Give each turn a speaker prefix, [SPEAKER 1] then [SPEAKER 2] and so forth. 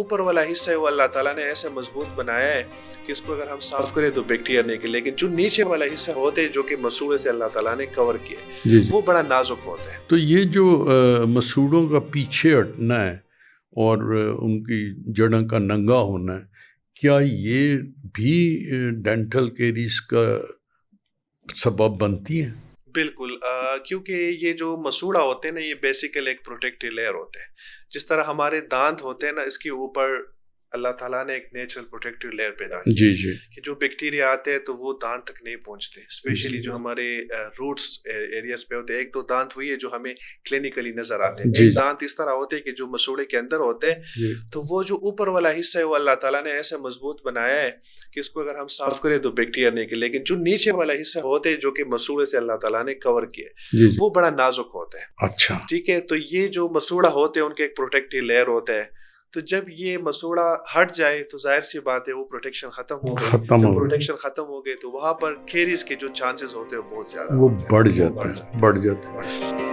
[SPEAKER 1] اوپر والا حصہ ہے وہ اللہ تعالیٰ نے ایسے مضبوط بنایا ہے کہ اس کو اگر ہم صاف کریں تو بیکٹیریا نہیں کے، لیکن جو نیچے والا حصہ ہوتے ہیں جو کہ مسوڑے سے اللہ تعالیٰ نے کور کیے وہ بڑا نازک ہوتا ہے۔
[SPEAKER 2] تو یہ جو مسوڑوں کا پیچھے ہٹنا ہے اور ان کی جڑوں کا ننگا ہونا ہے، کیا یہ بھی ڈینٹل کیریز کا سبب بنتی ہے؟
[SPEAKER 1] بالکل، کیونکہ یہ جو مسوڑا ہوتے ہیں نا یہ بیسیکل ایک پروٹیکٹیو لیئر ہوتے ہیں۔ جس طرح ہمارے دانت ہوتے ہیں نا، اس کے اوپر اللہ تعالیٰ نے ایک نیچرل پروٹیکٹیو لیئر پیدا کی کہ جو بیکٹیریا آتے ہیں تو وہ دانت تک نہیں پہنچتے، اسپیشلی جو ہمارے روٹس ایریاز پہ ہوتے ہیں۔ ایک تو دانت وہی ہے جو ہمیں کلینکلی نظر آتے ہیں، ایک دانت اس طرح ہوتے ہیں کہ جو مسوڑے کے اندر ہوتے ہیں، تو وہ جو اوپر والا حصہ ہے وہ اللہ تعالیٰ نے ایسے مضبوط بنایا ہے کہ اس کو اگر ہم صاف کریں تو بیکٹیریا نہیں کے، لیکن جو نیچے والا حصہ ہوتے ہیں جو کہ مسوڑے سے اللہ تعالیٰ نے کور کیے وہ بڑا نازک ہوتا ہے۔
[SPEAKER 2] اچھا،
[SPEAKER 1] ٹھیک ہے، تو یہ جو مسوڑا ہوتے ہیں ان کے ایک پروٹیکٹیو لیئر ہوتا ہے، تو جب یہ مسوڑا ہٹ جائے تو ظاہر سی بات ہے وہ پروٹیکشن ختم ہو گئی۔ جب پروٹیکشن ختم ہو گئی تو وہاں پر کیریز کے جو چانسز ہوتے ہیں وہ بہت زیادہ
[SPEAKER 2] وہ بڑھ جاتے ہیں۔